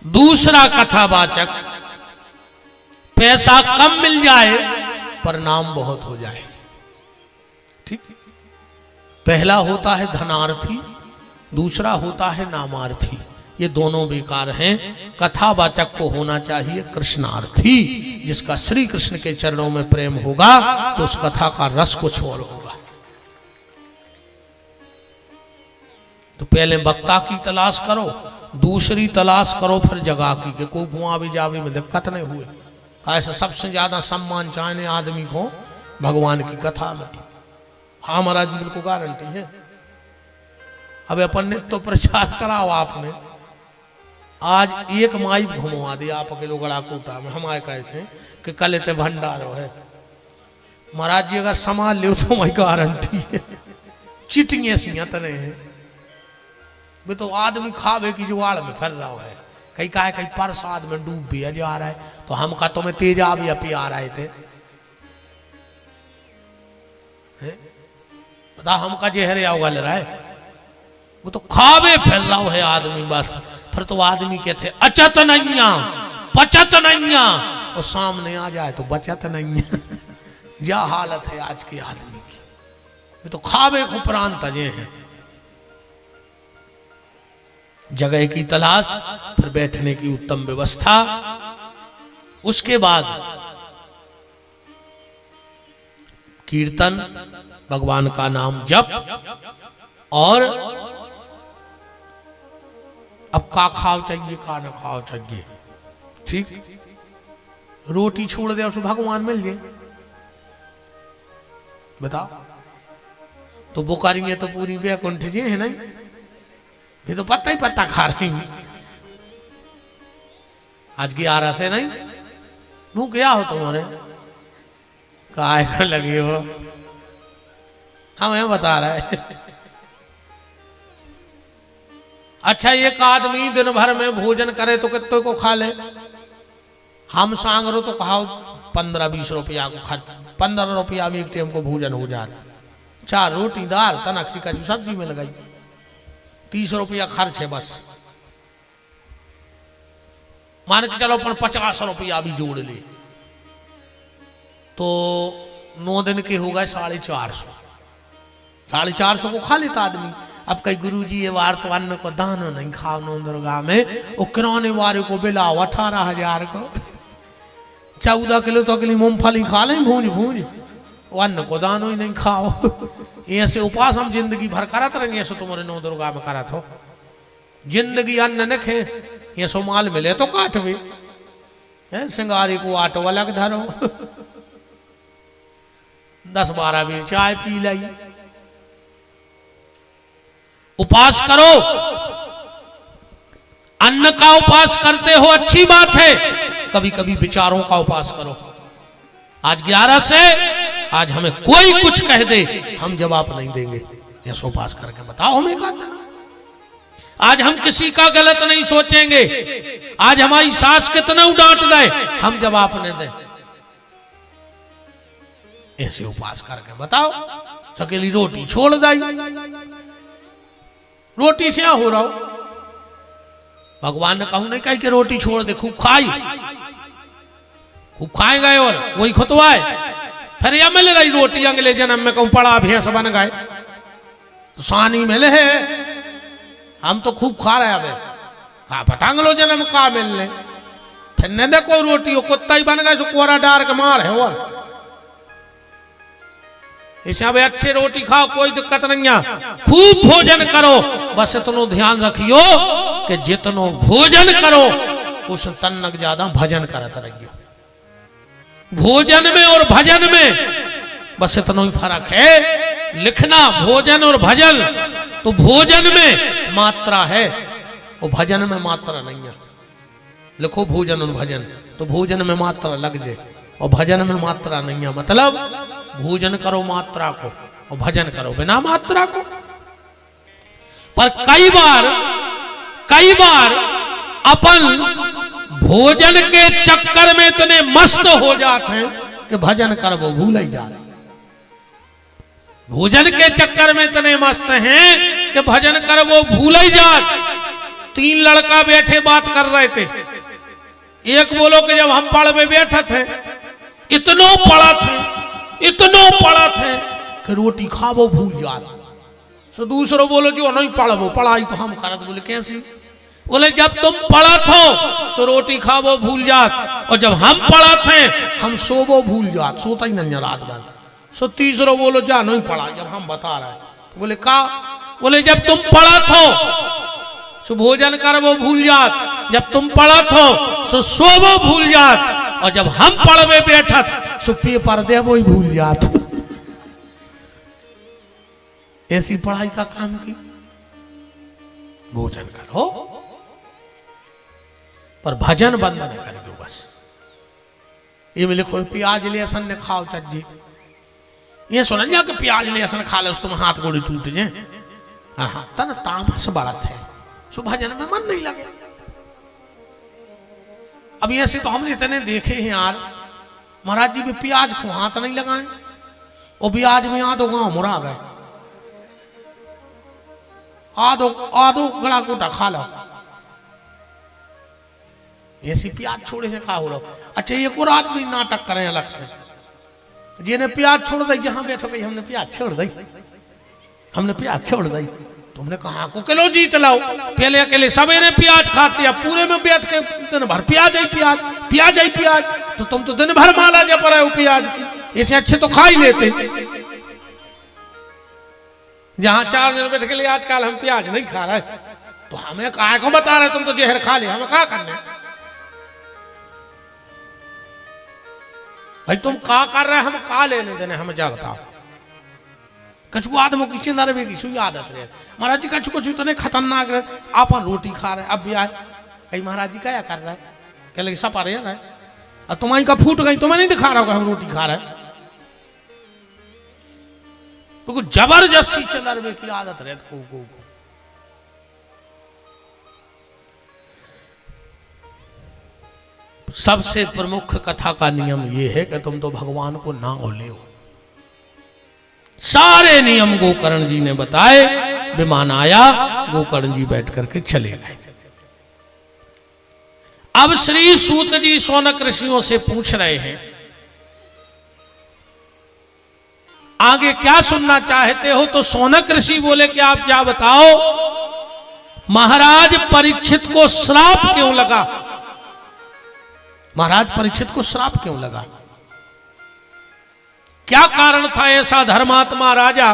दूसरा कथावाचक पैसा कम मिल जाए पर नाम बहुत हो जाए। ठीक, पहला होता है धनार्थी, दूसरा होता है नामार्थी। ये दोनों बेकार हैं। कथावाचक को होना चाहिए कृष्णार्थी, जिसका श्री कृष्ण के चरणों में प्रेम होगा तो उस कथा का रस कुछ और होगा। तो पहले वक्ता की तलाश करो, दूसरी तलाश करो फिर जगह की, कि कोई गुआ भी जावे में दिक्कत नहीं हुए। ऐसा सबसे ज्यादा सम्मान चाहने आदमी को भगवान की कथा में। हाँ महाराज जी बिल्कुल गारंटी है। अब अपन ने तो प्रचार कराओ आपने, आज एक माइक घुमवा दिया आपके लोग गड़ा कोटा में, हमारे कैसे कि कल इतने भंडारो है। महाराज जी अगर संभाल लियो तो मैं गारंटी है चिटिंग ऐसी तने हैं। वे तो आदमी खावे की जुगाड़ में फिर रहा है, कहीं का है कहीं प्रसाद में डूब भी जा रहा है। तो हम का तुम्हें तेजा भी अपी आ रहे थे, बता हमका जहर या उगल रहा है। वो तो खावे फिर रहा है आदमी बस। फिर तो आदमी के थे अचत नैया पचत नैया, और सामने आ जाए तो बचत नहीं है। क्या हालत है आज के आदमी की। वे तो खावे को प्राण तजे हैं। जगह की तलाश, फिर बैठने की उत्तम व्यवस्था, उसके बाद कीर्तन, भगवान का नाम जप, और अब का खाओ चाहिए का न खाओ चाहिए। ठीक, रोटी छोड़ दे उसे भगवान मिल जाए, बताओ। तो बुखारी में तो पूरी वैकुंठ जी है नहीं, ये तो पत्ता ही पत्ता खा रही आज की आरा से नहीं। नू क्या हो तुम्हारे काय कर लगी हो, हम यहाँ बता रहे हैं। अच्छा, एक आदमी दिन भर में भोजन करे तो कितने को खा ले। हम सांग रो तो कहा 15-20 रुपया को खर्च, 15 रुपया में एक टाइम को भोजन हो जाता। 4 रोटी दाल तनक का सब्जी में लगाई, 30 रुपया खर्च है बस। मान के चलो अपन 50 रुपया भी जोड़ ले तो 9 दिन के हो गए 450। 450 को खा लेता आदमी। अब कई गुरुजी ये वार तो अन्न को दान नहीं खाओ नौ दुर्गा में, वो किराने वाले को बिलाओ 18,000 को 14 किलो तो अगली मूंगफली खा लें भूंज भूंज, वो अन्न को दान ही नहीं खाओ। ऐसे उपास हम जिंदगी भर करत रहेंगे। ऐसे तुम्हारे नौ दुर्गा में करत हो जिंदगी अन्न न खे, ये सो माल मिले तो काटवे, सिंगारी को आटो अलग धरो, 10-12 बीर चाय पी लाई। उपास करो, अन्न का उपास करते हो अच्छी बात है, कभी कभी विचारों का उपास करो। आज 11 से आज हमें कोई कुछ कह दे हम जवाब नहीं देंगे, ऐसा उपास करके बताओ हमें का देना। आज हम किसी का गलत नहीं सोचेंगे। आज हमारी सास कितना डांट दे हम जवाब नहीं दें, ऐसे उपास करके बताओ। सकेली रोटी छोड़ दी, रोटी से हो रहा हो। भगवान ने कहूं नहीं कही कि रोटी छोड़ दे, खूब खाई, खूब खाए गए और वही खुतवाए। फिर यह मिल रही रोटी अगले जन्म में कहूं पड़ा भैंस बन गए तो सानी मिले है। हम तो खूब खा रहे अबे, हाँ पटांगलो जन्म का मिलने। फिर न देखो रोटी हो कुत्ता ही बन गए सो कोरा डार के मार है। और इसे अब अच्छे रोटी खाओ, कोई दिक्कत नहीं है, खूब भोजन करो। बस इतना ध्यान रखियो कि जितनो भोजन करो उस तन्नक ज्यादा भजन करत रहियो। भोजन में और भजन में बस इतना ही फर्क है। लिखना भोजन और भजन, तो भोजन में मात्रा है और भजन में मात्रा नहीं है। लिखो भोजन और भजन, तो भोजन में मात्रा लग जाए और भजन में मात्रा नहीं है। मतलब भोजन करो मात्रा को और भजन करो बिना मात्रा को। पर कई बार अपन भोजन के चक्कर में इतने मस्त हो जाते हैं कि भजन कर वो भूल ही जाते। भोजन के चक्कर में इतने मस्त हैं कि भजन कर वो भूल ही जात। 3 लड़का बैठे बात कर रहे थे। एक बोलो कि जब हम पढ़ में बैठे थे इतनो पढ़ा थे कि रोटी खावो भूल जात। सो दूसरो बोलो जो नहीं पढ़ो पढ़ाई तो हम करत। बोले कैसी? बोले जब तुम पढ़ा थो सो रोटी खावो भूल जात, और जब हम पढ़ा थे हम सोवो भूल जात, सोता ही नहीं रात भर। सो तीसरो बोलो जा नहीं पढ़ा जब हम बता रहे। बोले का? बोले जब तुम पढ़ा थो सो भोजन करवो भूल जात, जब तुम पढ़ा थो सो सोवो भूल जात, और जब हम पढ़वे बैठत सो पेपर देवो ही भूल जात। ऐसी पढ़ाई का काम की। भोजन करो पर भजन बंद न कर दो बस। ये में लिखो प्याज लहसुन ने खाओ चज्जी। ये सुन जा कि प्याज लहसुन खा ले तुम हाथ गोड़ी टूट जाए। हाँ तन तामस बढ़त है, सो भजन में मन नहीं लगे। अब ऐसे तो हमने इतने देखे हैं यार, महाराज जी भी प्याज को हाथ नहीं लगाए और प्याज में आधो गांव मुरा गए। आधो गड़ा कोटा खा लो। ऐसी प्याज छोड़े से का हो रहा। अच्छा एक और आदमी नाटक करें अलग से, जिन्हें प्याज छोड़ दी, जहां बैठो भाई हमने प्याज छोड़ दी, हमने प्याज छोड़ दी। तुमने कहा को किलो जीत लाओ। पहले अकेले सवेरे प्याज खाते, अब पूरे में बैठ के दिन भर प्याज आई प्याज। तो तुम तो दिन भर माला जप रहे हो प्याज की। ऐसे अच्छे तो खा ही लेते। जहां 4 दिन बैठ के लिए आजकल हम प्याज नहीं खा रहे, तो हमें काहे को बता रहे तुम तो जहर खा ले, हमें क्या करना है भाई? तुम का कर रहे हम का लेने देने, हमें जा बताओ। कछु आदमों की चिंता रहे की सुई आदत रहे। महाराज जी कछु तो नहीं खतरनाक रहे, अपन रोटी खा रहे। अब भी आए कहीं महाराज जी क्या कर रहा है, कह लगे सब आ रहे हैं और तुम्हारी का फूट गई, तुम्हें नहीं दिखा रहा होगा हम रोटी खा रहे हैं। तो जबरदस्ती चंदरवे की आदत रहे को। सबसे प्रमुख कथा का नियम यह है कि तुम तो भगवान को ना ओले हो। सारे नियम गोकर्ण जी ने बताए। विमान आया, गोकर्ण जी बैठ करके चले गए। अब श्री सूत जी शौनक ऋषियों से पूछ रहे हैं आगे क्या सुनना चाहते हो। तो शौनक ऋषि बोले कि आप क्या बताओ, महाराज परीक्षित को श्राप क्यों लगा? महाराज परीक्षित को श्राप क्यों लगा? क्या कारण था ऐसा? धर्मात्मा राजा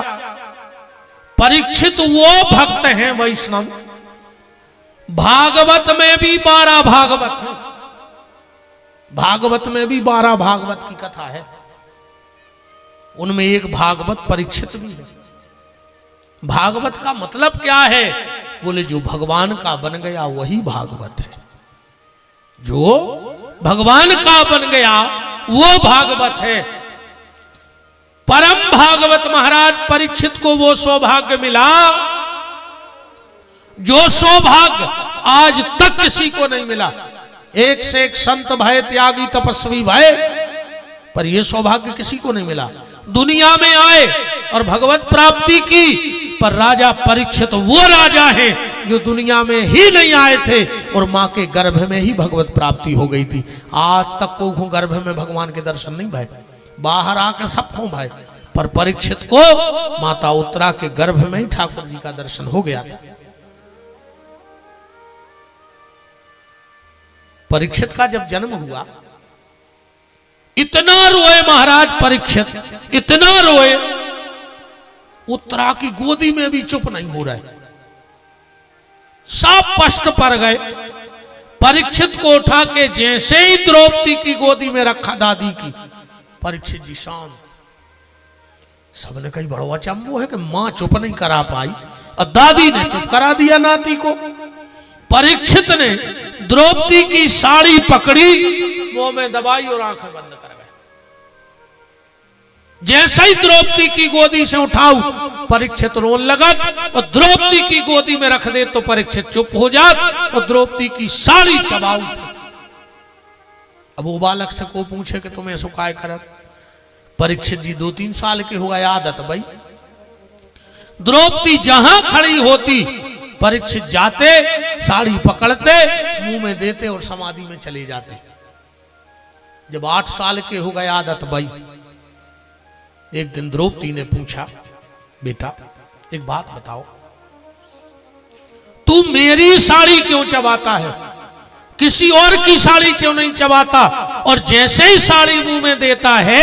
परीक्षित वो भक्त हैं वैष्णव, भागवत में भी 12 भागवत है, भागवत में भी 12 भागवत की कथा है, उनमें एक भागवत परीक्षित भी है। भागवत का मतलब क्या है? बोले जो भगवान का बन गया वही भागवत है। जो भगवान का बन गया वो भागवत है। परम भागवत महाराज परीक्षित को वो सौभाग्य मिला जो सौभाग्य आज तक किसी को नहीं मिला। एक से एक संत भय, त्यागी तपस्वी भय, पर यह सौभाग्य किसी को नहीं मिला। दुनिया में आए और भगवत प्राप्ति की, पर राजा परीक्षित वो राजा है जो दुनिया में ही नहीं आए थे और मां के गर्भ में ही भगवत प्राप्ति हो गई थी। आज तक को गर्भ में भगवान के दर्शन नहीं भाई, बाहर आकर सबको भाई, पर परीक्षित को माता उत्तरा के गर्भ में ही ठाकुर जी का दर्शन हो गया था। परीक्षित का जब जन्म हुआ इतना रोए महाराज परीक्षित, इतना रोए, उत्तरा की गोदी में भी चुप नहीं हो रहा है। सब कष्ट पर गए। परीक्षित को उठा के जैसे ही द्रौपदी की गोदी में रखा दादी की, परीक्षित जी शांत। सबने कही बड़ा अचंभव है कि मां चुप नहीं करा पाई और दादी ने चुप करा दिया नाती को। परीक्षित ने द्रौपदी की साड़ी पकड़ी, मुंह में दबाई और आंखें बंद कर गए। जैसे ही द्रौपदी की गोदी से उठाऊ, परीक्षित रोने लगा और द्रौपदी की गोदी में रख दे तो परीक्षित चुप हो जात और द्रौपदी की साड़ी चबाऊ थी। अब वो बालक से को पूछे कि तुम्हें सुखाए कर। परीक्षित जी 2-3 साल के हो गए, आदत भाई द्रौपदी जहां खड़ी होती परीक्षित जाते, साड़ी पकड़ते, मुंह में देते और समाधि में चले जाते। जब 8 साल के हो गए आदत भाई, एक दिन द्रौपदी ने पूछा, बेटा एक बात बताओ, तू मेरी साड़ी क्यों चबाता है, किसी और की साड़ी क्यों नहीं चबाता, और जैसे ही साड़ी मुंह में देता है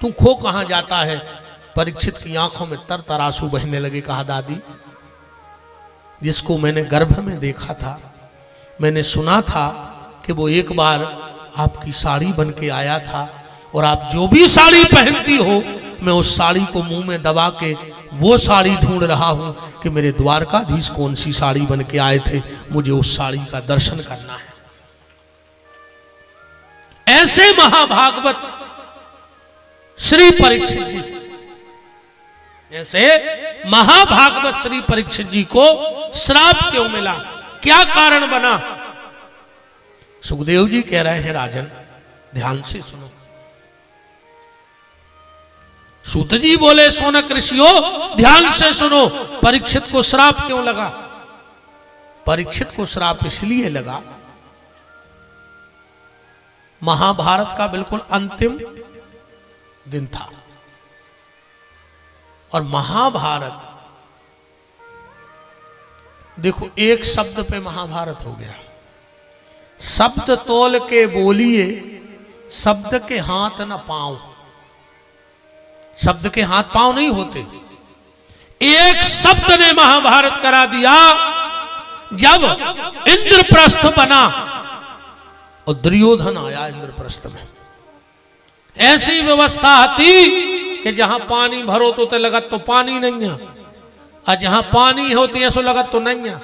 तू खो कहां जाता है। परीक्षित की आंखों में तर तर आंसू बहने लगे। कहा, दादी, जिसको मैंने गर्भ में देखा था, मैंने सुना था कि वो एक बार आपकी साड़ी बन के आया था, और आप जो भी साड़ी पहनती हो मैं उस साड़ी को मुंह में दबा के वो साड़ी ढूंढ रहा हूं कि मेरे द्वारकाधीश कौन सी साड़ी बन के आए थे, मुझे उस साड़ी का दर्शन करना है। ऐसे महाभागवत श्री परीक्षित जी, ऐसे महाभागवत श्री परीक्षित जी को श्राप क्यों मिला, क्या कारण बना? सुखदेव जी कह रहे हैं, राजन ध्यान से सुनो। सूत जी बोले, सोनक ऋषियों ध्यान से सुनो, परीक्षित को श्राप क्यों लगा? परीक्षित को श्राप इसलिए लगा, महाभारत का बिल्कुल अंतिम दिन था, और महाभारत देखो एक शब्द पे महाभारत हो गया। शब्द तोल के बोलिए, शब्द के हाथ न पांव। शब्द के हाथ पांव नहीं होते। एक शब्द ने महाभारत करा दिया। जब इंद्रप्रस्थ बना और दुर्योधन आया इंद्रप्रस्थ में, ऐसी व्यवस्था थी कि जहां पानी भरो तो लगत तो पानी नहीं है, और जहां पानी होती है सो लगत तो नहीं है।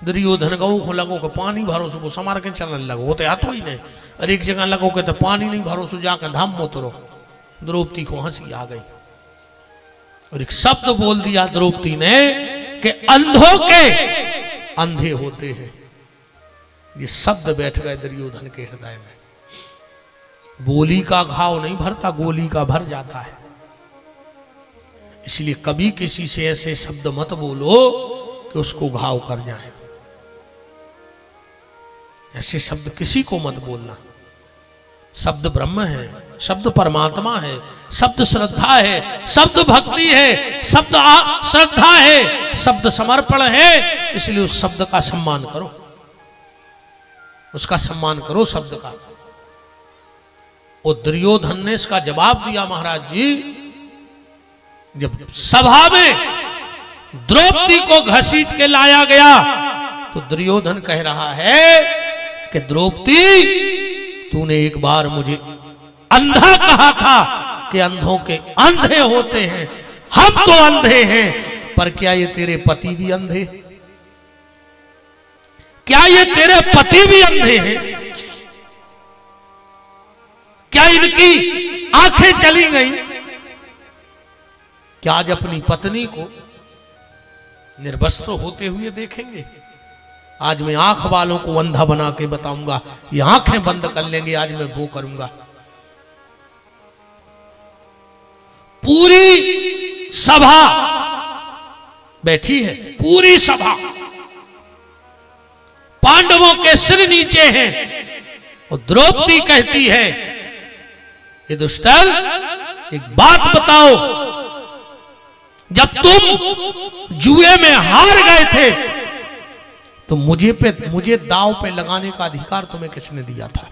दुर्योधन को लगो कि पानी भरो सो समार के चलने लगो, वो तो आतो ही नहीं। और एक जगह लगो के तो पानी नहीं भरो सो जाकर धाम में उतरो। द्रौपदी को हंसी आ गई और एक शब्द बोल दिया द्रौपदी ने कि अंधों के अंधे होते हैं। ये शब्द बैठ गए दुर्योधन के हृदय में। बोली का घाव नहीं भरता, गोली का भर जाता है। इसलिए कभी किसी से ऐसे शब्द मत बोलो कि उसको घाव कर जाए। ऐसे शब्द किसी को मत बोलना। शब्द ब्रह्म है, शब्द परमात्मा है, शब्द श्रद्धा है, शब्द भक्ति है, शब्द श्रद्धा है, शब्द समर्पण है। इसलिए उस शब्द का सम्मान करो, उसका सम्मान करो शब्द का। और दुर्योधन ने इसका जवाब दिया, महाराज जी, जब सभा में द्रौपदी को घसीट के लाया गया तो दुर्योधन कह रहा है कि द्रौपदी, तूने एक बार मुझे अंधा कहा था कि अंधों के अंधे होते हैं, हम तो अंधे हैं, पर क्या ये तेरे पति भी अंधे? क्या ये तेरे पति भी अंधे हैं? क्या इनकी आंखें चली गई? क्या आज अपनी पत्नी को निर्वस्त्र होते हुए देखेंगे? आज मैं आंख वालों को अंधा बना के बताऊंगा, ये आंखें बंद कर लेंगे, आज मैं वो करूंगा। पूरी सभा बैठी है, पूरी सभा, पांडवों के सिर नीचे हैं, और द्रौपदी कहती है, ये दुष्टर, एक बात बताओ, जब तुम जुए में हार गए थे तो मुझे दांव पे लगाने का अधिकार तुम्हें किसने दिया था?